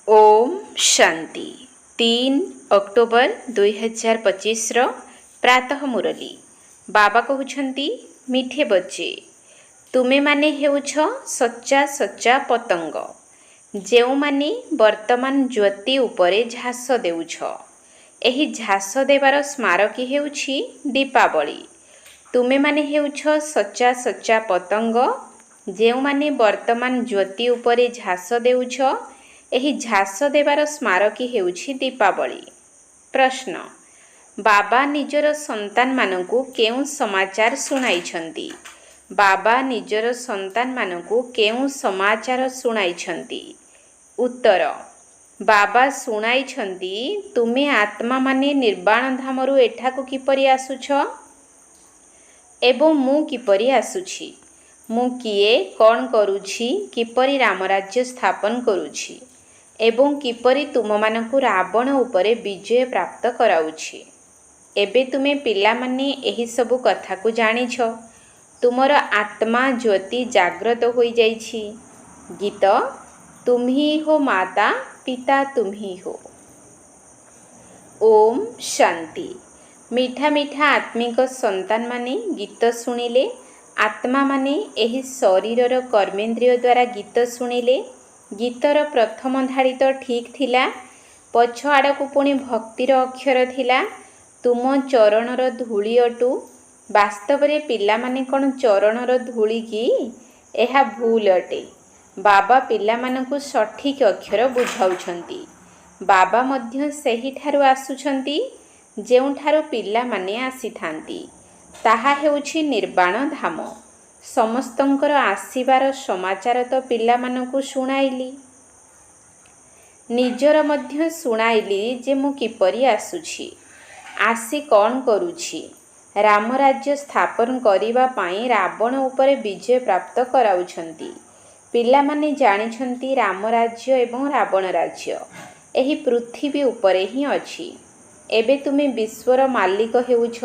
Om Shanti 3 October 2025 प्रातः मुरली बाबा कहउछंती मिठे बच्चे तुमे माने हेउछ सच्चा सच्चा पतंग जेउ माने वर्तमान ज्योति उपरे झास देउछ। एही झास देवार स्मारकी हेउछि दीपावली। तुमे माने हेउछ सच्चा सच्चा पतंग जेउ माने वर्तमान ज्योति उपरे झास देउछ। एही झास देवार स्मारकी हेउछि दीपावली। प्रश्न बाबा निजर संतान मानकु केउ समाचार सुनाइछंती? बाबा निजर संतान मानकु केउ समाचार सुनाइछंती? उत्तर बाबा सुनाइछंती तुमे आत्मा माने निर्वाण धामरु एठाकु किपरि आसुछ एवं मु किपरि आसुछि, मु किए कौन करुछि, किपरि रामराज्य स्थापन करुछि एवं किपरि तुममानकु रावण उपरे विजय प्राप्त कराउछि। एबे तुमे पिला माने एही सबु कथाकु जानिछ। तुमर आत्मा ज्योति जाग्रत होई जाइछि। गीत तुम्ही हो माता पिता तुम्ही हो। ओम शांति। मीठा मीठा आत्मिक संतान माने गीत सुनिले, आत्मा माने एही शरीरर कर्मेंद्रिय द्वारा गीत सुनिले। गीतर प्रथम धाड़ी तो ठीक थिला, पछ आड़कु पुणी भक्तिर अक्षर थिला तुम चरणर धूली अटु। वास्तव रे पिला माने कोन चरणर धूली की? एहा भूल अटे। बाबा पिला मानकु सठिक अक्षर बुझाउछंती। बाबा मध्य सेही ठारु आसुछंती जेउठारु पिला माने आसीथांती, ताहा हेउछि निर्वाण धाम। समस्तंकर आसीबार समाचार तो पिला मानकु सुनाइली, निजर मध्य सुनाइली जे मु किपरि आसुछि, आसी कौन करुछि। राम राज्य स्थापन करिबा पाई रावण उपरे विजय प्राप्त कराउछंती। पिला माने जानिछंती राम राज्य एवं रावण राज्य एही पृथ्वी उपरे ही अछि। एबे तुमे विश्वर मालिक हेउछ।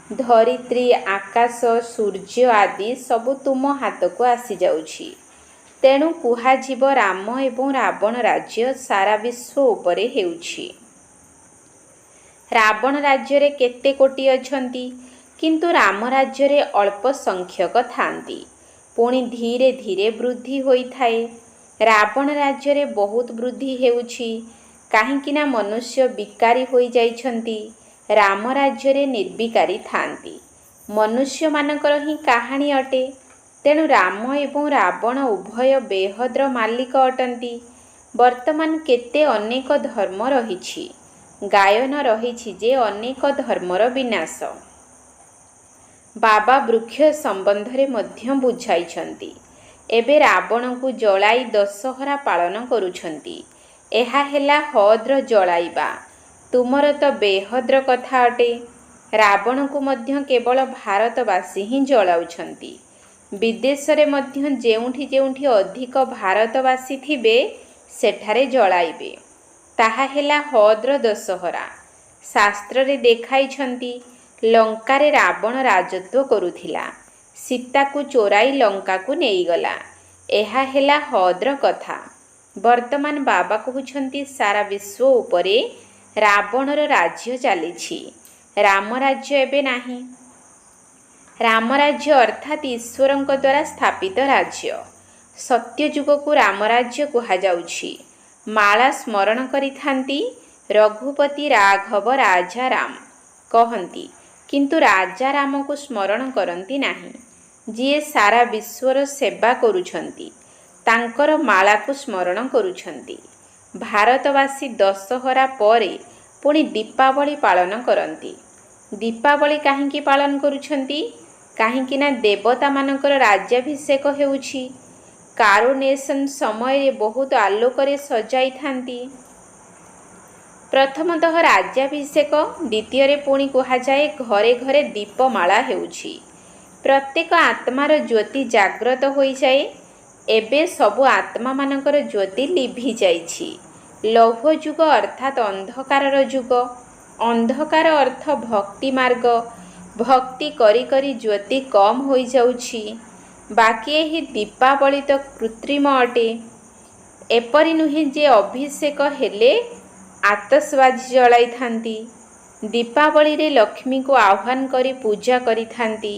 धरित्री, आकाश, सूर्य आदि सबु तुम हाथ को आसी जाउछि। तेणु कुहाजिब राम एवं रावण राज्य सारा विश्व उपरे हेउछि। रावण राज्य रे केते कोटी अछंती, किंतु राम राज्य रे अल्प संख्यक थांती। पुणी धीरे धीरे वृद्धि होई थाए। रावण राज्य रे बहुत वृद्धि हेउछि, काहिंकिना मनुष्य विकारी होई जाइछंती। राम राज्य रे निर्विकारी थांती। मनुष्य मानकर ही कहानी अटे। तेणु राम एवं रावण उभय बेहद्र मालिक अटंती। वर्तमान केते अनेक धर्म रहिछि। गायन रहिछि जे अनेक धर्मर विनाश। बाबा वृक्ष संबंध रे मध्य बुझाइछंती। एबे रावण को जलाई दशहरा पालन करुछंती। एहा हेला हद्र जलाइबा। तुमर तो बेहद्र कथा अटे। रावण को मध्य केवल भारतवासी ही जलाउछंती। विदेश रे मध्य जेउठी जेउठी अधिक भारतवासी थिबे सेठारे जलाइबे। ताहा हेला हद्र दशहरा। शास्त्र रे देखाइछंती लंका रे रावण राजत्व करुथिला। सीता को चोराई लंका को नेइगला। एहा हेला हद्र कथा। वर्तमान बाबा कहउछंती सारा विश्व उपरे रावणर राज्य चलीछि। राम राज्य एबे नाही। राम राज्य अर्थात ईश्वरंक द्वारा स्थापित राज्य। सत्य युग को राम राज्य कुहा जाउछि। माला स्मरण करिथांती रघुपति राघव राजा राम कहंती, किंतु राजा राम को स्मरण करंती नाही। जिए सारा विश्वर सेवा करुछंती तांकर माला को स्मरण करुछंती। भारतवासी दशहरा परे पुणी दीपावली पालन करंती। दीपावली काहिंकी पालन करुछंती? काहिंकी ना देवता मानकर राज्याभिषेक हेउछि। कारुनेशन समय रे बहुत आलोकरे सजाई थांती। प्रथमतः राज्याभिषेक, द्वितीय रे पुणी कुहा जाए घरे घरे दीपमाला हेउछि। प्रत्येक आत्मार ज्योति जाग्रत होई जाए। एबे सबु आत्मा मानकर ज्योति लिभि जाइछि। लौह युग अर्थात अंधकारर युग। अंधकार अर्थ भक्ति मार्ग। भक्ति करी करी ज्योति कम होई जाउछि। बाकी एही दीपावली तो कृत्रिम अटे। ଏପରି ନୁହେଁ ଯେ ଅଭିଷେକ ହେଲେ ଆତସବାଜି ଜଳାଇଥାନ୍ତି। ଦୀପାବଳିରେ ଲକ୍ଷ୍ମୀଙ୍କୁ ଆହ୍ୱାନ କରି ପୂଜା କରିଥାନ୍ତି।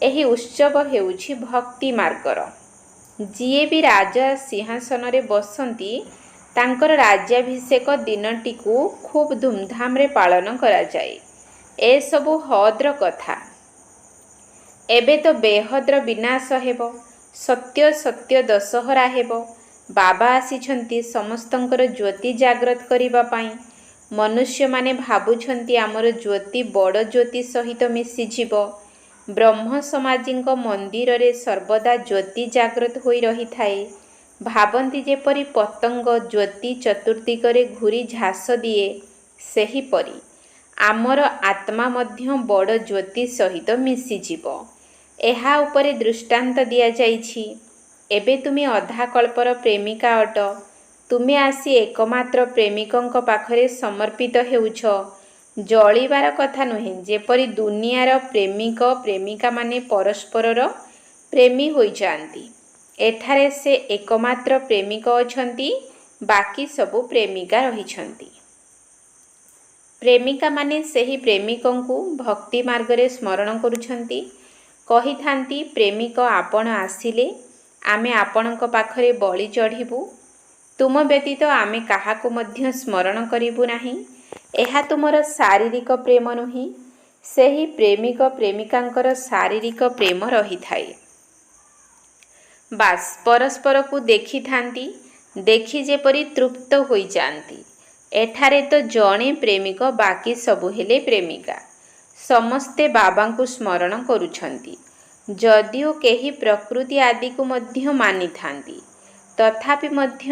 ଏହି ଉତ୍ସବ ହେଉଛି ଭକ୍ତି ମାର୍ଗର। ଯିଏ ବି ରାଜା ସିଂହାସନରେ ବସନ୍ତି ତାଙ୍କର ରାଜ୍ୟାଭିଷେକ ଦିନଟିକୁ ଖୁବ୍ ଧୁମଧାମରେ ପାଳନ କରାଯାଏ। ଏସବୁ ହଦ୍ର କଥା। ଏବେ ତ ବେହଦ୍ର ବିନାଶ ହେବ। ସତ୍ୟ ସତ୍ୟ ଦଶହରା ହେବ। ବାବା ଆସିଛନ୍ତି ସମସ୍ତଙ୍କର ଜ୍ୟୋତି ଜାଗ୍ରତ କରିବା ପାଇଁ। ମନୁଷ୍ୟମାନେ ଭାବୁଛନ୍ତି ଆମର ଜ୍ୟୋତି ବଡ଼ ଜ୍ୟୋତି ସହିତ ମିଶିଯିବ। ବ୍ରହ୍ମ ସମାଜୀଙ୍କ ମନ୍ଦିରରେ ସର୍ବଦା ଜ୍ୟୋତି ଜାଗ୍ରତ ହୋଇ ରହିଥାଏ। ଭାବନ୍ତି ଯେପରି ପତଙ୍ଗ ଜ୍ୟୋତି ଚତୁର୍ଦିଗରେ ଘୂରି ଝାସ ଦିଏ, ସେହିପରି ଆମର ଆତ୍ମା ମଧ୍ୟ ବଡ଼ ଜ୍ୟୋତି ସହିତ ମିଶିଯିବ। ଏହା ଉପରେ ଦୃଷ୍ଟାନ୍ତ ଦିଆଯାଇଛି। ଏବେ ତୁମେ ଅଧାକଳ୍ପର ପ୍ରେମିକା ଅଟ। ତୁମେ ଆସି ଏକମାତ୍ର ପ୍ରେମିକଙ୍କ ପାଖରେ ସମର୍ପିତ ହେଉଛ। ଜଳିବାର କଥା ନୁହେଁ, ଯେପରି ଦୁନିଆର ପ୍ରେମିକ ପ୍ରେମିକାମାନେ ପରସ୍ପରର ପ୍ରେମୀ ହୋଇଯାଆନ୍ତି। ଏଠାରେ ସେ ଏକମାତ୍ର ପ୍ରେମିକ ଅଛନ୍ତି, ବାକି ସବୁ ପ୍ରେମିକା ରହିଛନ୍ତି। ପ୍ରେମିକାମାନେ ସେହି ପ୍ରେମିକଙ୍କୁ ଭକ୍ତି ମାର୍ଗରେ ସ୍ମରଣ କରୁଛନ୍ତି। କହିଥାନ୍ତି, ପ୍ରେମିକ ଆପଣ ଆସିଲେ ଆମେ ଆପଣଙ୍କ ପାଖରେ ବଳି ଚଢ଼ିବୁ। ତୁମ ବ୍ୟତୀତ ଆମେ କାହାକୁ ମଧ୍ୟ ସ୍ମରଣ କରିବୁ ନାହିଁ। ଏହା ତୁମର ଶାରୀରିକ ପ୍ରେମ ନୁହେଁ। ସେହି ପ୍ରେମିକ ପ୍ରେମିକାଙ୍କର ଶାରୀରିକ ପ୍ରେମ ରହିଥାଏ। ବାସ୍ ପରସ୍ପରକୁ ଦେଖିଥାନ୍ତି, ଦେଖି ଯେପରି ତୃପ୍ତ ହୋଇଯାଆନ୍ତି। ଏଠାରେ ତ ଜଣେ ପ୍ରେମିକ, ବାକି ସବୁ ହେଲେ ପ୍ରେମିକା। ସମସ୍ତେ ବାବାଙ୍କୁ ସ୍ମରଣ କରୁଛନ୍ତି। ଯଦିଓ କେହି ପ୍ରକୃତି ଆଦିକୁ ମଧ୍ୟ ମାନିଥାନ୍ତି, ତଥାପି ମଧ୍ୟ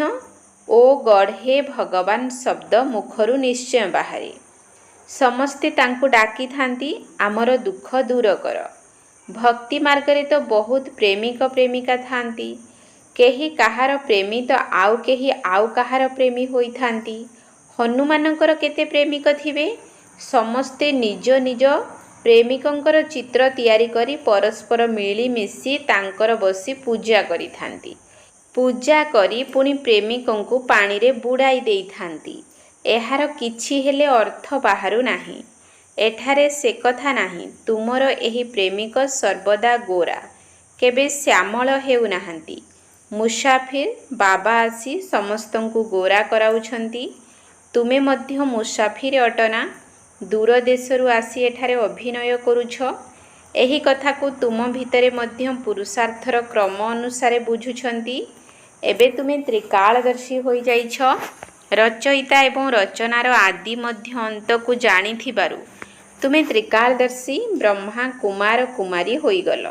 ଓ ଗଡ଼୍ ହେ ଭଗବାନ ଶବ୍ଦ ମୁଖରୁ ନିଶ୍ଚୟ ବାହାରେ। ସମସ୍ତେ ତାଙ୍କୁ ଡାକିଥାନ୍ତି, ଆମର ଦୁଃଖ ଦୂର କର। ଭକ୍ତି ମାର୍ଗରେ ତ ବହୁତ ପ୍ରେମିକ ପ୍ରେମିକା ଥାନ୍ତି। କେହି କାହାର ପ୍ରେମୀ ତ ଆଉ କେହି ଆଉ କାହାର ପ୍ରେମୀ ହୋଇଥାନ୍ତି। ହନୁମାନଙ୍କର କେତେ ପ୍ରେମିକ ଥିବେ। ସମସ୍ତେ ନିଜ ନିଜ ପ୍ରେମିକଙ୍କର ଚିତ୍ର ତିଆରି କରି ପରସ୍ପର ମିଳିମିଶି ତାଙ୍କର ବସି ପୂଜା କରିଥାନ୍ତି। ପୂଜା କରି ପୁଣି ପ୍ରେମିକଙ୍କୁ ପାଣିରେ ବୁଡ଼ାଇ ଦେଇଥାନ୍ତି। ଏହାର କିଛି ହେଲେ ଅର୍ଥ ବାହାରୁ ନାହିଁ। ଏଠାରେ ସେ କଥା ନାହିଁ। ତୁମର ଏହି ପ୍ରେମିକ ସର୍ବଦା ଗୋରା, କେବେ ଶ୍ୟାମଳ ହେଉନାହାନ୍ତି। ମୁସାଫିର ବାବା ଆସି ସମସ୍ତଙ୍କୁ ଗୋରା କରାଉଛନ୍ତି। ତୁମେ ମଧ୍ୟ ମୁସାଫିର ଅଟନା। ଦୂର ଦେଶରୁ ଆସି ଏଠାରେ ଅଭିନୟ କରୁଛ। ଏହି କଥାକୁ ତୁମ ଭିତରେ ମଧ୍ୟ ପୁରୁଷାର୍ଥର କ୍ରମ ଅନୁସାରେ ବୁଝୁଛନ୍ତି। ଏବେ ତୁମେ ତ୍ରିକାଳଦର୍ଶୀ ହୋଇଯାଇଛ। ରଚୟିତା ଏବଂ ରଚନାର ଆଦି ମଧ୍ୟ ଅନ୍ତକୁ ଜାଣିଥିବାରୁ ତୁମେ ତ୍ରିକାଳଦର୍ଶୀ ବ୍ରହ୍ମା କୁମାର କୁମାରୀ ହୋଇଗଲ।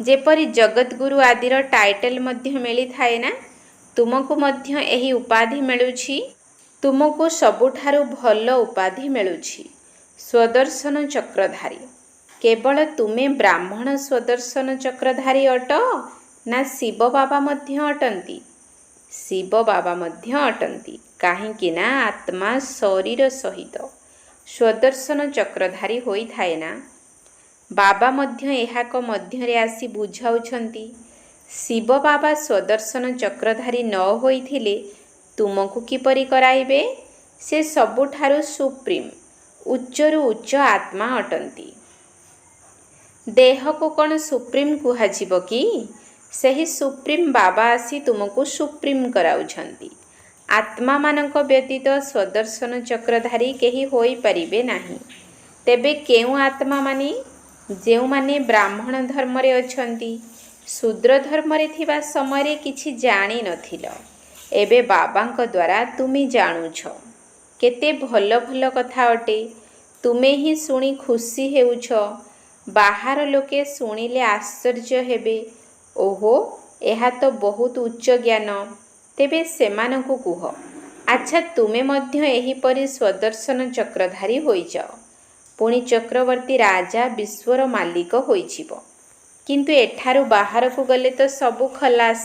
ଯେପରି ଜଗଦ୍ଗୁରୁ ଆଦିର ଟାଇଟଲ ମଧ୍ୟ ମିଳିଥାଏ ନା, ତୁମକୁ ମଧ୍ୟ ଏହି ଉପାଧି ମିଳୁଛି। ତୁମକୁ ସବୁଠାରୁ ଭଲ ଉପାଧି ମିଳୁଛି ସ୍ୱଦର୍ଶନ ଚକ୍ରଧାରୀ। କେବଳ ତୁମେ ବ୍ରାହ୍ମଣ ସ୍ୱଦର୍ଶନ ଚକ୍ରଧାରୀ ଅଟ ନା ଶିବ ବାବା ମଧ୍ୟ ଅଟନ୍ତି? ଶିବ ବାବା ମଧ୍ୟ ଅଟନ୍ତି। କାହିଁକି ନା ଆତ୍ମା ଶରୀର ସହିତ ସ୍ୱଦର୍ଶନ ଚକ୍ରଧାରୀ ହୋଇଥାଏ ନା। ବାବା ମଧ୍ୟ ଏହାକ ମଧ୍ୟରେ ଆସି ବୁଝାଉଛନ୍ତି। ଶିବ ବାବା ସ୍ୱଦର୍ଶନ ଚକ୍ରଧାରୀ ନ ହୋଇଥିଲେ ତୁମକୁ କିପରି କରାଇବେ? ସେ ସବୁଠାରୁ ସୁପ୍ରିମ, ଉଚ୍ଚରୁ ଉଚ୍ଚ ଆତ୍ମା ଅଟନ୍ତି। ଦେହକୁ କ'ଣ ସୁପ୍ରିମ କୁହାଯିବ କି? ସେହି ସୁପ୍ରିମ ବାବା ଆସି ତୁମକୁ ସୁପ୍ରିମ କରାଉଛନ୍ତି। ଆତ୍ମାମାନଙ୍କ ବ୍ୟତୀତ ସ୍ୱଦର୍ଶନ ଚକ୍ରଧାରୀ କେହି ହୋଇପାରିବେ ନାହିଁ। ତେବେ କେଉଁ ଆତ୍ମାମାନେ? ଯେଉଁମାନେ ବ୍ରାହ୍ମଣ ଧର୍ମରେ ଅଛନ୍ତି। ଶୂଦ୍ର ଧର୍ମରେ ଥିବା ସମୟରେ କିଛି ଜାଣିନଥିଲ। ଏବେ ବାବାଙ୍କ ଦ୍ୱାରା ତୁମେ ଜାଣୁଛ। କେତେ ଭଲ ଭଲ କଥା ଅଟେ। ତୁମେ ହିଁ ଶୁଣି ଖୁସି ହେଉଛ। ବାହାର ଲୋକେ ଶୁଣିଲେ ଆଶ୍ଚର୍ଯ୍ୟ ହେବେ। ଓହୋ, ଏହା ତ ବହୁତ ଉଚ୍ଚ ଜ୍ଞାନ। ତେବେ ସେମାନଙ୍କୁ କୁହ, ଆଚ୍ଛା ତୁମେ ମଧ୍ୟ ଏହିପରି ସ୍ୱଦର୍ଶନ ଚକ୍ରଧାରୀ ହୋଇଯାଅ। ପୁଣି ଚକ୍ରବର୍ତ୍ତୀ ରାଜା ବିଶ୍ୱର ମାଲିକ ହୋଇଯିବ। କିନ୍ତୁ ଏଠାରୁ ବାହାରକୁ ଗଲେ ତ ସବୁ ଖଲାସ।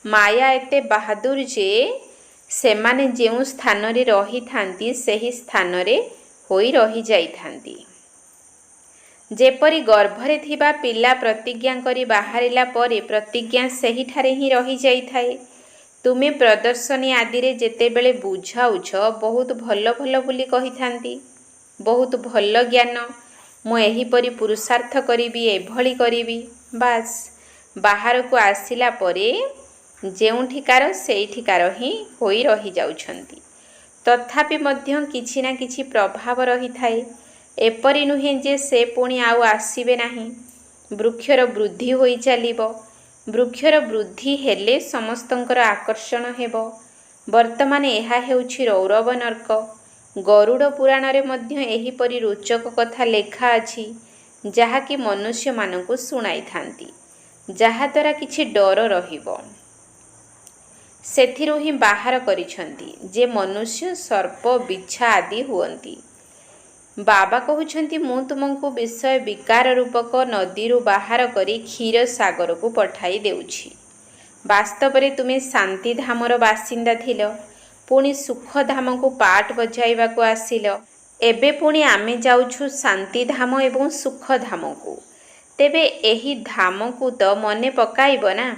ମାୟା ଏତେ ବାହାଦୁର ଯେ ସେମାନେ ଯେଉଁ ସ୍ଥାନରେ ରହିଥାନ୍ତି ସେହି ସ୍ଥାନରେ ହୋଇ ରହିଯାଇଥାନ୍ତି। ଯେପରି ଗର୍ଭରେ ଥିବା ପିଲା ପ୍ରତିଜ୍ଞା କରି ବାହାରିଲା ପରେ ପ୍ରତିଜ୍ଞା ସେହିଠାରେ ହିଁ ରହିଯାଇଥାଏ। ତୁମେ ପ୍ରଦର୍ଶନୀ ଆଦିରେ ଯେତେବେଳେ ବୁଝାଉଛ ବହୁତ ଭଲ ଭଲ ବୋଲି କହିଥାନ୍ତି। ବହୁତ ଭଲ ଜ୍ଞାନ, ମୁଁ ଏହିପରି ପୁରୁଷାର୍ଥ କରିବି, ଏଭଳି କରିବି। ବାସ୍ ବାହାରକୁ ଆସିଲା ପରେ ଯେଉଁଠିକାର ସେଇଠିକାର ହିଁ ହୋଇ ରହିଯାଉଛନ୍ତି। ତଥାପି ମଧ୍ୟ କିଛି ନା କିଛି ପ୍ରଭାବ ରହିଥାଏ। ଏପରି ନୁହେଁ ଯେ ସେ ପୁଣି ଆଉ ଆସିବେ ନାହିଁ। ବୃକ୍ଷର ବୃଦ୍ଧି ହୋଇ ଚାଲିବ। ବୃକ୍ଷର ବୃଦ୍ଧି ହେଲେ ସମସ୍ତଙ୍କର ଆକର୍ଷଣ ହେବ। ବର୍ତ୍ତମାନ ଏହା ହେଉଛି ରୌରବ ନର୍କ। ଗରୁଡ଼ ପୁରାଣରେ ମଧ୍ୟ ଏହିପରି ରୋଚକ କଥା ଲେଖା ଅଛି, ଯାହାକି ମନୁଷ୍ୟମାନଙ୍କୁ ଶୁଣାଇଥାନ୍ତି, ଯାହାଦ୍ୱାରା କିଛି ଡର ରହିବ। ସେଥିରୁ ହିଁ ବାହାର କରିଛନ୍ତି ଯେ ମନୁଷ୍ୟ ସର୍ପ ବିଚ୍ଛା ଆଦି ହୁଅନ୍ତି। ବାବା କହୁଛନ୍ତି, ମୁଁ ତୁମକୁ ବିଷୟ ବିକାର ରୂପକ ନଦୀରୁ ବାହାର କରି କ୍ଷୀର ସାଗରକୁ ପଠାଇ ଦେଉଛି। ବାସ୍ତବରେ ତୁମେ ଶାନ୍ତିଧାମର ବାସିନ୍ଦା ଥିଲ, ପୁଣି ସୁଖଧାମକୁ ପାଟ ବଜାଇବାକୁ ଆସିଲ। ଏବେ ପୁଣି ଆମେ ଯାଉଛୁ ଶାନ୍ତିଧାମ ଏବଂ ସୁଖଧାମକୁ। ତେବେ ଏହି ଧାମକୁ ତ ମନେ ପକାଇବ ନା।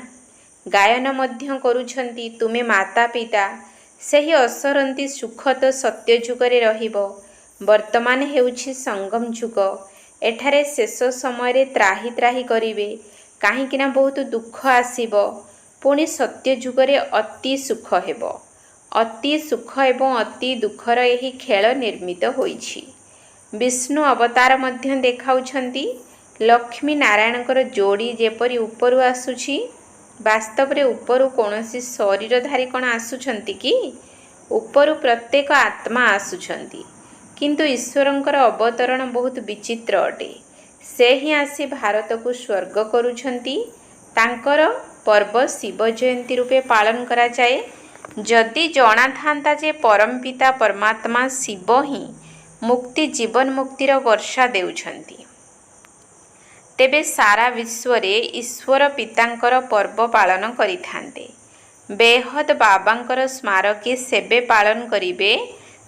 ଗାୟନ ମଧ୍ୟ କରୁଛନ୍ତି, ତୁମେ ମାତା ପିତା। ସେହି ଅସରନ୍ତି ସୁଖ ତ ସତ୍ୟ ଯୁଗରେ ରହିବ। ବର୍ତ୍ତମାନ ହେଉଛି ସଙ୍ଗମ ଯୁଗ। ଏଠାରେ ଶେଷ ସମୟରେ ତ୍ରାହି ତ୍ରାହି କରିବେ, କାହିଁକିନା ବହୁତ ଦୁଃଖ ଆସିବ। ପୁଣି ସତ୍ୟ ଯୁଗରେ ଅତି ସୁଖ ହେବ। ଅତି ସୁଖ ଏବଂ ଅତି ଦୁଃଖର ଏହି ଖେଳ ନିର୍ମିତ ହୋଇଛି। ବିଷ୍ଣୁ ଅବତାର ମଧ୍ୟ ଦେଖାଉଛନ୍ତି। ଲକ୍ଷ୍ମୀ ନାରାୟଣଙ୍କର ଯୋଡ଼ି ଯେପରି ଉପରୁ ଆସୁଛି, ବାସ୍ତବରେ ଉପରୁ କୌଣସି ଶରୀରଧାରୀ କ'ଣ ଆସୁଛନ୍ତି କି? ଉପରୁ ପ୍ରତ୍ୟେକ ଆତ୍ମା ଆସୁଛନ୍ତି। କିନ୍ତୁ ଈଶ୍ୱରଙ୍କର ଅବତରଣ ବହୁତ ବିଚିତ୍ର ଅଟେ। ସେ ହିଁ ଆସି ଭାରତକୁ ସ୍ୱର୍ଗ କରୁଛନ୍ତି। ତାଙ୍କର ପର୍ବ ଶିବ ଜୟନ୍ତୀ ରୂପେ ପାଳନ କରାଯାଏ। ଯଦି ଜଣାଥାନ୍ତା ଯେ ପରମପିତା ପରମାତ୍ମା ଶିବ ହିଁ ମୁକ୍ତି ଜୀବନ ମୁକ୍ତିର ବର୍ଷା ଦେଉଛନ୍ତି, ତେବେ ସାରା ବିଶ୍ୱରେ ଈଶ୍ୱର ପିତାଙ୍କର ପର୍ବ ପାଳନ କରିଥାନ୍ତେ। ବେହଦ ବାବାଙ୍କର ସ୍ମାରକୀ ସେବେ ପାଳନ କରିବେ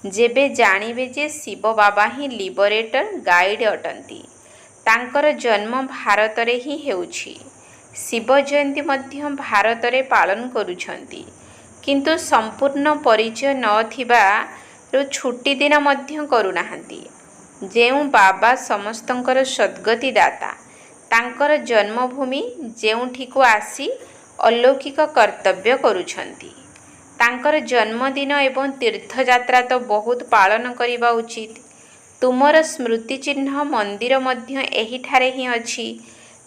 ଯେବେ ଜାଣିବେ ଯେ ଶିବ ବାବା ହିଁ ଲିବରେଟର, ଗାଇଡ୍ ଅଟନ୍ତି। ତାଙ୍କର ଜନ୍ମ ଭାରତରେ ହିଁ ହେଉଛି। ଶିବ ଜୟନ୍ତୀ ମଧ୍ୟ ଭାରତରେ ପାଳନ କରୁଛନ୍ତି। କିନ୍ତୁ ସମ୍ପୂର୍ଣ୍ଣ ପରିଚୟ ନଥିବାରୁ ଛୁଟି ଦିନ ମଧ୍ୟ କରୁନାହାନ୍ତି। ଯେଉଁ ବାବା ସମସ୍ତଙ୍କର ସଦ୍ଗତି ଦାତା, ତାଙ୍କର ଜନ୍ମଭୂମି ଯେଉଁଠିକୁ ଆସି ଅଲୌକିକ କର୍ତ୍ତବ୍ୟ କରୁଛନ୍ତି, ତାଙ୍କର ଜନ୍ମଦିନ ଏବଂ ତୀର୍ଥଯାତ୍ରା ତ ବହୁତ ପାଳନ କରିବା ଉଚିତ। ତୁମର ସ୍ମୃତିଚିହ୍ନ ମନ୍ଦିର ମଧ୍ୟ ଏହିଠାରେ ହିଁ ଅଛି।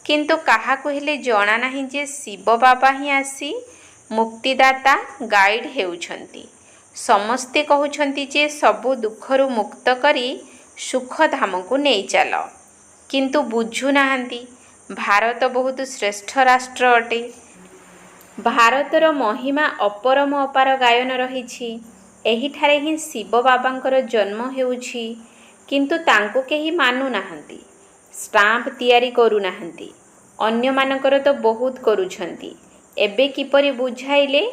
କିନ୍ତୁ କାହାକୁ ହେଲେ ଜଣା ନାହିଁ ଯେ ଶିବ ବାବା ହିଁ ଆସି ମୁକ୍ତିଦାତା, ଗାଇଡ୍ ହେଉଛନ୍ତି। ସମସ୍ତେ କହୁଛନ୍ତି ଯେ ସବୁ ଦୁଃଖରୁ ମୁକ୍ତ କରି ସୁଖଧାମକୁ ନେଇ ଚାଲ, କିନ୍ତୁ ବୁଝୁନାହାନ୍ତି ଭାରତ ବହୁତ ଶ୍ରେଷ୍ଠ ରାଷ୍ଟ୍ର ଅଟେ। ଭାରତର ମହିମା ଅପରମ ଅପାର ଗାୟନ ରହିଛି। ଏହିଠାରେ ହିଁ ଶିବ ବାବାଙ୍କର ଜନ୍ମ ହେଉଛି। କିନ୍ତୁ ତାଙ୍କୁ କେହି ମାନୁନାହାନ୍ତି, ଷ୍ଟାମ୍ପ ତିଆରି କରୁନାହାନ୍ତି। ଅନ୍ୟମାନଙ୍କର ତ ବହୁତ କରୁଛନ୍ତି। ଏବେ କିପରି ବୁଝାଇଲେ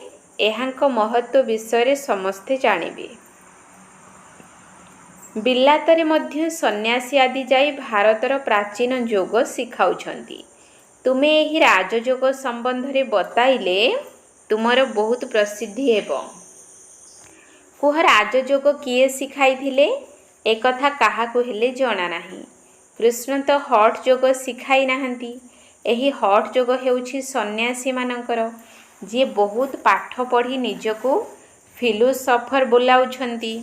ଏହାଙ୍କ ମହତ୍ଵ ବିଷୟରେ ସମସ୍ତେ ଜାଣିବେ। ବିଲାତରେ ମଧ୍ୟ ସନ୍ନ୍ୟାସୀ ଆଦି ଯାଇ ଭାରତର ପ୍ରାଚୀନ ଯୋଗ ଶିଖାଉଛନ୍ତି। ତୁମେ ଏହି ରାଜଯୋଗ ସମ୍ବନ୍ଧରେ ବତାଇଲେ ତୁମର ବହୁତ ପ୍ରସିଦ୍ଧି ହେବ। କୁହ, ରାଜଯୋଗ କିଏ ଶିଖାଇଥିଲେ? ଏକଥା କାହାକୁ ହେଲେ ଜଣା ନାହିଁ। କୃଷ୍ଣ ତ ହଠ୍ ଯୋଗ ଶିଖାଇ ନାହାନ୍ତି। ଏହି ହଠ୍ ଯୋଗ ହେଉଛି ସନ୍ନ୍ୟାସୀମାନଙ୍କର, ଯିଏ ବହୁତ ପାଠ ପଢ଼ି ନିଜକୁ ଫିଲୋସୋଫର ବୋଲାଉଛନ୍ତି।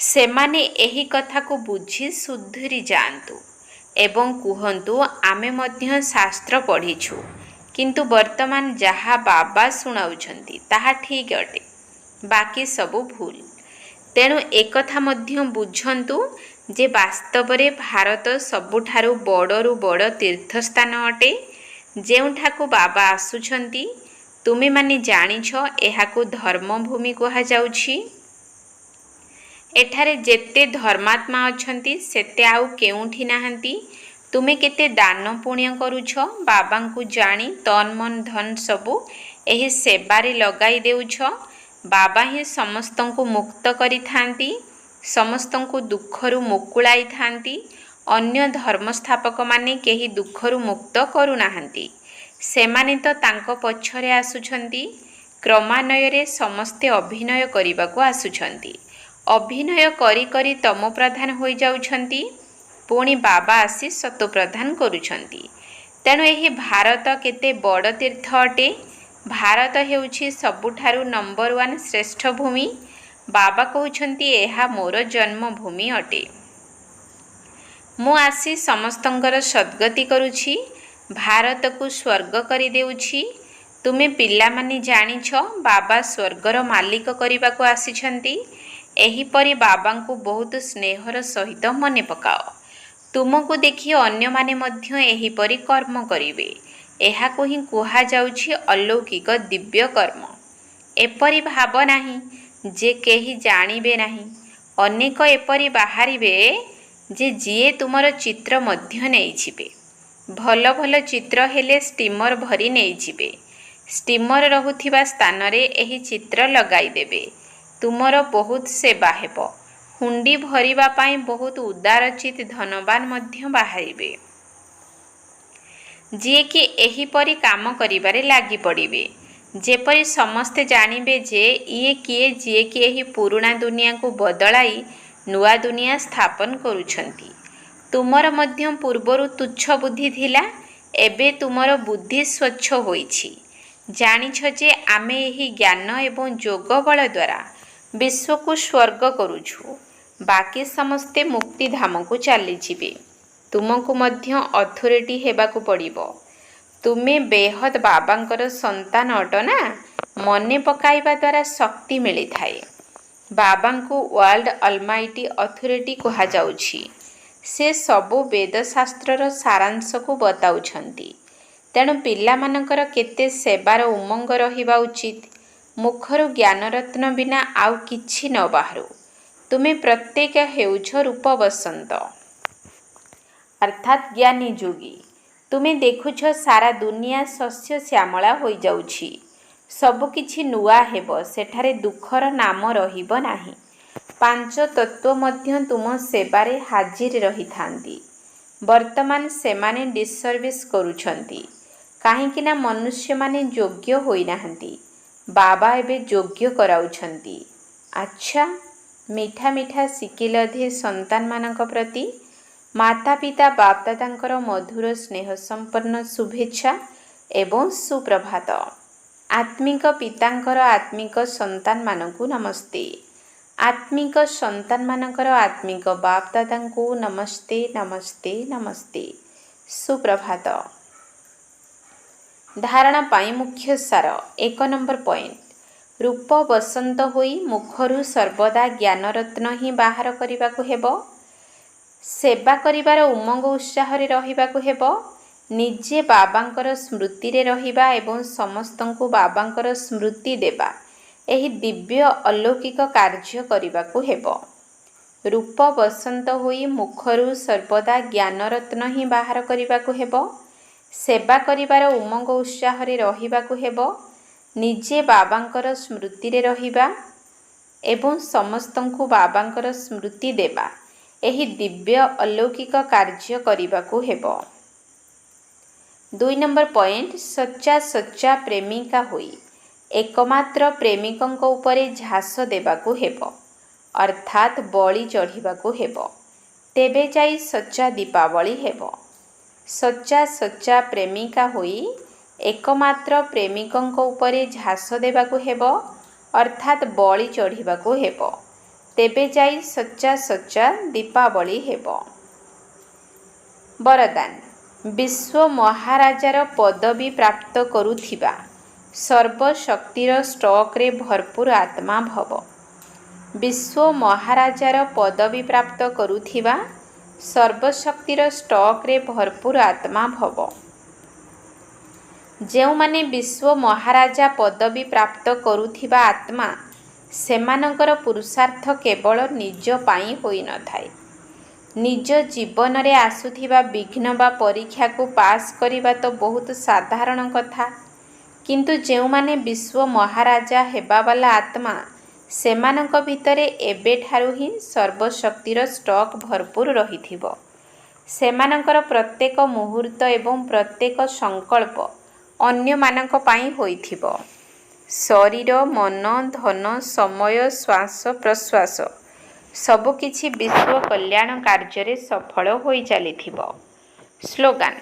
ସେମାନେ ଏହି କଥାକୁ ବୁଝି ସୁଧୁରି ଯାଆନ୍ତୁ ଏବଂ କୁହନ୍ତୁ, ଆମେ ମଧ୍ୟ ଶାସ୍ତ୍ର ପଢ଼ିଛୁ, କିନ୍ତୁ ବର୍ତ୍ତମାନ ଯାହା ବାବା ଶୁଣାଉଛନ୍ତି ତାହା ଠିକ୍ ଅଟେ, ବାକି ସବୁ ଭୁଲ। ତେଣୁ ଏକଥା ମଧ୍ୟ ବୁଝନ୍ତୁ ଯେ ବାସ୍ତବରେ ଭାରତ ସବୁଠାରୁ ବଡ଼ରୁ ବଡ଼ ତୀର୍ଥସ୍ଥାନ ଅଟେ, ଯେଉଁଠାକୁ ବାବା ଆସୁଛନ୍ତି। ତୁମେମାନେ ଜାଣିଛ ଏହାକୁ ଧର୍ମଭୂମି କୁହାଯାଉଛି। ଏଠାରେ ଯେତେ ଧର୍ମାତ୍ମା ଅଛନ୍ତି ସେତେ ଆଉ କେଉଁଠି ନାହାନ୍ତି। ତୁମେ କେତେ ଦାନ ପୁଣ୍ୟ କରୁଛ, ବାବାଙ୍କୁ ଜାଣି ତନ୍ ମନ୍ ଧନ ସବୁ ଏହି ସେବାରେ ଲଗାଇ ଦେଉଛ। ବାବା ହିଁ ସମସ୍ତଙ୍କୁ ମୁକ୍ତ କରିଥାନ୍ତି, ସମସ୍ତଙ୍କୁ ଦୁଃଖରୁ ମୁକୁଳାଇଥାନ୍ତି। ଅନ୍ୟ ଧର୍ମସ୍ଥାପକମାନେ କେହି ଦୁଃଖରୁ ମୁକ୍ତ କରୁନାହାନ୍ତି। ସେମାନେ ତ ତାଙ୍କ ପଛରେ ଆସୁଛନ୍ତି, କ୍ରମାନ୍ୱୟରେ ସମସ୍ତେ ଅଭିନୟ କରିବାକୁ ଆସୁଛନ୍ତି। ଅଭିନୟ କରି କରି ତମ ପ୍ରଧାନ ହୋଇଯାଉଛନ୍ତି, ପୁଣି ବାବା ଆସି ସତ୍ଵ ପ୍ରଧାନ କରୁଛନ୍ତି। ତେଣୁ ଏହି ଭାରତ କେତେ ବଡ଼ ତୀର୍ଥ ଅଟେ। ଭାରତ ହେଉଛି ସବୁଠାରୁ ନମ୍ବର 1 ଶ୍ରେଷ୍ଠ ଭୂମି। ବାବା କହୁଛନ୍ତି ଏହା ମୋର ଜନ୍ମଭୂମି ଅଟେ। ମୁଁ ଆସି ସମସ୍ତଙ୍କର ସଦ୍ଗତି କରୁଛି, ଭାରତକୁ ସ୍ୱର୍ଗ କରିଦେଉଛି। ତୁମେ ପିଲାମାନେ ଜାଣିଛ ବାବା ସ୍ୱର୍ଗର ମାଲିକ କରିବାକୁ ଆସିଛନ୍ତି। ଏହିପରି ବାବାଙ୍କୁ ବହୁତ ସ୍ନେହର ସହିତ ମନେ ପକାଅ। ତୁମକୁ ଦେଖି ଅନ୍ୟମାନେ ମଧ୍ୟ ଏହିପରି କର୍ମ କରିବେ। ଏହାକୁ ହିଁ କୁହାଯାଉଛି ଅଲୌକିକ ଦିବ୍ୟ କର୍ମ। ଏପରି ଭାବ ନାହିଁ ଯେ କେହି ଜାଣିବେ ନାହିଁ। ଅନେକ ଏପରି ବାହାରିବେ ଯେ ଯିଏ ତୁମର ଚିତ୍ର ମଧ୍ୟ ନେଇଯିବେ। ଭଲ ଭଲ ଚିତ୍ର ହେଲେ ଷ୍ଟିମର ଭରି ନେଇଯିବେ। ଷ୍ଟିମର ରହୁଥିବା ସ୍ଥାନରେ ଏହି ଚିତ୍ର ଲଗାଇଦେବେ। ତୁମର ବହୁତ ସେବା ହେବ। ହୁଣ୍ଡି ଭରିବା ପାଇଁ ବହୁତ ଉଦାରଚିତ ଧନବାନ ମଧ୍ୟ ବାହାରିବେ, ଯିଏକି ଏହିପରି କାମ କରିବାରେ ଲାଗି ପଡ଼ିବେ। ଯେପରି ସମସ୍ତେ ଜାଣିବେ ଯେ ଇଏ କିଏ, ଯିଏକି ଏହି ପୁରୁଣା ଦୁନିଆକୁ ବଦଳାଇ ନୂଆ ଦୁନିଆ ସ୍ଥାପନ କରୁଛନ୍ତି। ତୁମର ମଧ୍ୟ ପୂର୍ବରୁ ତୁଚ୍ଛ ବୁଦ୍ଧି ଥିଲା, ଏବେ ତୁମର ବୁଦ୍ଧି ସ୍ୱଚ୍ଛ ହୋଇଛି। ଜାଣିଛ ଯେ ଆମେ ଏହି ଜ୍ଞାନ ଏବଂ ଯୋଗ ବଳ ଦ୍ୱାରା ବିଶ୍ୱକୁ ସ୍ୱର୍ଗ କରୁଛୁ। ବାକି ସମସ୍ତେ ମୁକ୍ତିଧାମକୁ ଚାଲିଯିବେ। ତୁମକୁ ମଧ୍ୟ ଅଥରିଟି ହେବାକୁ ପଡ଼ିବ। ତୁମେ ବେହଦ ବାବାଙ୍କର ସନ୍ତାନ ଅଟ ନା। ମନେ ପକାଇବା ଦ୍ୱାରା ଶକ୍ତି ମିଳିଥାଏ। ବାବାଙ୍କୁ ୱାର୍ଲ୍ଡ ଅଲମାଇଟି ଅଥରିଟି କୁହାଯାଉଛି। ସେ ସବୁ ବେଦଶାସ୍ତ୍ରର ସାରାଂଶକୁ ବତାଉଛନ୍ତି। ତେଣୁ ପିଲାମାନଙ୍କର କେତେ ସେବାର ଉମଙ୍ଗ ରହିବା ଉଚିତ। ମୁଖରୁ ଜ୍ଞାନରତ୍ନ ବିନା ଆଉ କିଛି ନ ବାହାରୁ। ତୁମେ ପ୍ରତ୍ୟେକ ହେଉଛ ରୂପ ବସନ୍ତ, ଅର୍ଥାତ୍ ଜ୍ଞାନୀ ଯୋଗୀ। ତୁମେ ଦେଖୁଛ ସାରା ଦୁନିଆ ଶସ୍ୟ ଶ୍ୟାମଳା ହୋଇଯାଉଛି। ସବୁକିଛି ନୂଆ ହେବ। ସେଠାରେ ଦୁଃଖର ନାମ ରହିବ ନାହିଁ। ପାଞ୍ଚ ତତ୍ତ୍ୱ ମଧ୍ୟ ତୁମ ସେବାରେ ହାଜିର ରହିଥାନ୍ତି। ବର୍ତ୍ତମାନ ସେମାନେ ଡିସସର୍ଭିସ୍ କରୁଛନ୍ତି, କାହିଁକିନା ମନୁଷ୍ୟମାନେ ଯୋଗ୍ୟ ହୋଇନାହାନ୍ତି। ବାବା ଏବେ ଯୋଗ୍ୟ କରାଉଛନ୍ତି। ଆଚ୍ଛା, ମିଠା ମିଠା ଶିକିଲଧେ ସନ୍ତାନମାନଙ୍କ ପ୍ରତି ମାତା ପିତା ବାପଦାଦାଙ୍କର ମଧୁର ସ୍ନେହ ସମ୍ପନ୍ନ ଶୁଭେଚ୍ଛା ଏବଂ ସୁପ୍ରଭାତ। ଆତ୍ମିକ ପିତାଙ୍କର ଆତ୍ମିକ ସନ୍ତାନମାନଙ୍କୁ ନମସ୍ତେ। ଆତ୍ମିକ ସନ୍ତାନମାନଙ୍କର ଆତ୍ମିକ ବାପଦାଦାଙ୍କୁ ନମସ୍ତେ ନମସ୍ତେ ନମସ୍ତେ। ସୁପ୍ରଭାତ। ଧାରଣା ପାଇଁ ମୁଖ୍ୟ ସାର। 1 ନମ୍ବର ପଏଣ୍ଟ। ରୂପ ବସନ୍ତ ହୋଇ ମୁଖରୁ ସର୍ବଦା ଜ୍ଞାନରତ୍ନ ହିଁ ବାହାର କରିବାକୁ ହେବ। ସେବା କରିବାର ଉମଙ୍ଗ ଉତ୍ସାହରେ ରହିବାକୁ ହେବ। ନିଜେ ବାବାଙ୍କର ସ୍ମୃତିରେ ରହିବା ଏବଂ ସମସ୍ତଙ୍କୁ ବାବାଙ୍କର ସ୍ମୃତି ଦେବା, ଏହି ଦିବ୍ୟ ଅଲୌକିକ କାର୍ଯ୍ୟ କରିବାକୁ ହେବ। ରୂପ ବସନ୍ତ ହୋଇ ମୁଖରୁ ସର୍ବଦା ଜ୍ଞାନରତ୍ନ ହିଁ ବାହାର କରିବାକୁ ହେବ। ସେବା କରିବାର ଉମଙ୍ଗ ଉତ୍ସାହରେ ରହିବାକୁ ହେବ। ନିଜେ ବାବାଙ୍କର ସ୍ମୃତିରେ ରହିବା ଏବଂ ସମସ୍ତଙ୍କୁ ବାବାଙ୍କର ସ୍ମୃତି ଦେବା, ଏହି ଦିବ୍ୟ ଅଲୌକିକ କାର୍ଯ୍ୟ କରିବାକୁ ହେବ। 2 ନମ୍ବର ପଏଣ୍ଟ। ସଚ୍ଚା ସଚ୍ଚା ପ୍ରେମିକା ହୋଇ ଏକମାତ୍ର ପ୍ରେମିକଙ୍କ ଉପରେ ଝାସ ଦେବାକୁ ହେବ, ଅର୍ଥାତ୍ ବଳି ଚଢ଼ିବାକୁ ହେବ। ତେବେ ଯାଇ ସଚ୍ଚା ଦୀପାବଳି ହେବ। ସଚ୍ଚା ସଚ୍ଚା ପ୍ରେମିକା ହୋଇ ଏକମାତ୍ର ପ୍ରେମିକଙ୍କ ଉପରେ ଝାସ ଦେବାକୁ ହେବ, ଅର୍ଥାତ୍ ବଳି ଚଢ଼ିବାକୁ ହେବ। ତେବେ ଯାଇ ସଚ୍ଚା ସଚ୍ଚା ଦୀପାବଳି ହେବ। ବରଦାନ। ବିଶ୍ୱ ମହାରାଜାର ପଦବୀ ପ୍ରାପ୍ତ କରୁଥିବା ସର୍ବଶକ୍ତିର ଷ୍ଟକରେ ଭରପୁର ଆତ୍ମା ଭବ। ବିଶ୍ୱ ମହାରାଜାର ପଦବୀ ପ୍ରାପ୍ତ କରୁଥିବା ସର୍ବଶକ୍ତିର ଷ୍ଟକରେ ଭରପୁର ଆତ୍ମା ଭବ। ଯେଉଁମାନେ ବିଶ୍ୱ ମହାରାଜା ପଦବୀ ପ୍ରାପ୍ତ କରୁଥିବା ଆତ୍ମା, ସେମାନଙ୍କର ପୁରୁଷାର୍ଥ କେବଳ ନିଜ ପାଇଁ ହୋଇନଥାଏ। ନିଜ ଜୀବନରେ ଆସୁଥିବା ବିଘ୍ନ ବା ପରୀକ୍ଷାକୁ ପାସ୍ କରିବା ତ ବହୁତ ସାଧାରଣ କଥା, କିନ୍ତୁ ଯେଉଁମାନେ ବିଶ୍ୱ ମହାରାଜା ହେବାବାଲା ଆତ୍ମା, ସେମାନଙ୍କ ଭିତରେ ଏବେଠାରୁ ହିଁ ସର୍ବଶକ୍ତିର ଷ୍ଟକ୍ ଭରପୁର ରହିଥିବ। ସେମାନଙ୍କର ପ୍ରତ୍ୟେକ ମୁହୂର୍ତ୍ତ ଏବଂ ପ୍ରତ୍ୟେକ ସଂକଳ୍ପ ଅନ୍ୟମାନଙ୍କ ପାଇଁ ହୋଇଥିବ। ଶରୀର, ମନ, ଧନ, ସମୟ, ଶ୍ୱାସ ପ୍ରଶ୍ୱାସ ସବୁକିଛି ବିଶ୍ୱ କଲ୍ୟାଣ କାର୍ଯ୍ୟରେ ସଫଳ ହୋଇ ଚାଲିଥିବ। ସ୍ଲୋଗାନ: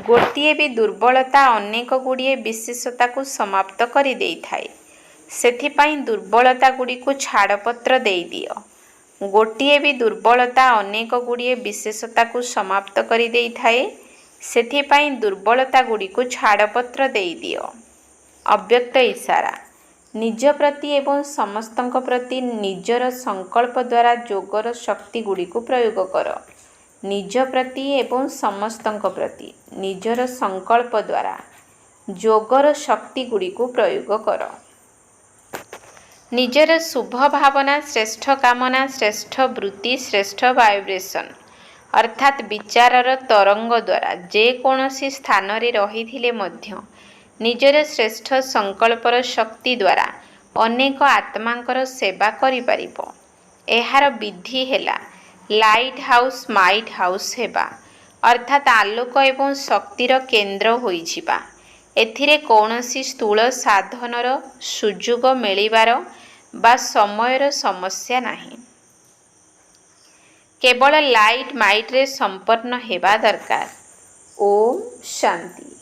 ଗୋଟିଏ ବି ଦୁର୍ବଳତା ଅନେକ ଗୁଡ଼ିଏ ବିଶେଷତାକୁ ସମାପ୍ତ କରିଦେଇଥାଏ। ସେଥିପାଇଁ ଦୁର୍ବଳତା ଗୁଡ଼ିକୁ ଛାଡ଼ପତ୍ର ଦେଇଦିଅ। ଗୋଟିଏ ବି ଦୁର୍ବଳତା ଅନେକ ଗୁଡ଼ିଏ ବିଶେଷତାକୁ ସମାପ୍ତ କରିଦେଇଥାଏ। ସେଥିପାଇଁ ଦୁର୍ବଳତା ଗୁଡ଼ିକୁ ଛାଡ଼ପତ୍ର ଦେଇଦିଅ। ଅବ୍ୟକ୍ତ ଇଶାରା: ନିଜ ପ୍ରତି ଏବଂ ସମସ୍ତଙ୍କ ପ୍ରତି ନିଜର ସଂକଳ୍ପ ଦ୍ୱାରା ଯୋଗର ଶକ୍ତି ଗୁଡ଼ିକୁ ପ୍ରୟୋଗ କର। ନିଜ ପ୍ରତି ଏବଂ ସମସ୍ତଙ୍କ ପ୍ରତି ନିଜର ସଂକଳ୍ପ ଦ୍ୱାରା ଯୋଗର ଶକ୍ତି ଗୁଡ଼ିକୁ ପ୍ରୟୋଗ କର। ନିଜର ଶୁଭ ଭାବନା, ଶ୍ରେଷ୍ଠ କାମନା, ଶ୍ରେଷ୍ଠ ବୃତ୍ତି, ଶ୍ରେଷ୍ଠ ଭାଇବ୍ରେସନ୍ ଅର୍ଥାତ୍ ବିଚାରର ତରଙ୍ଗ ଦ୍ୱାରା ଯେକୌଣସି ସ୍ଥାନରେ ରହିଥିଲେ ମଧ୍ୟ ନିଜର ଶ୍ରେଷ୍ଠ ସଂକଳ୍ପର ଶକ୍ତି ଦ୍ୱାରା ଅନେକ ଆତ୍ମାଙ୍କର ସେବା କରିପାରିବ। ଏହାର ବିଧି ହେଲା ଲାଇଟ୍ ହାଉସ୍ ମାଇଟ୍ ହାଉସ୍ ହେବା ଅର୍ଥାତ୍ ଆଲୋକ ଏବଂ ଶକ୍ତିର କେନ୍ଦ୍ର ହୋଇଯିବା। ଏଥିରେ କୌଣସି ସ୍ଥୂଳ ସାଧନର ସୁଯୋଗ ମିଳିବାର ବା ସମୟର ସମସ୍ୟା ନାହିଁ। କେବଳ ଲାଇଟ୍ ମାଇଟ୍ରେ ସମ୍ପନ୍ନ ହେବା ଦରକାର। ଓମ୍ ଶାନ୍ତି।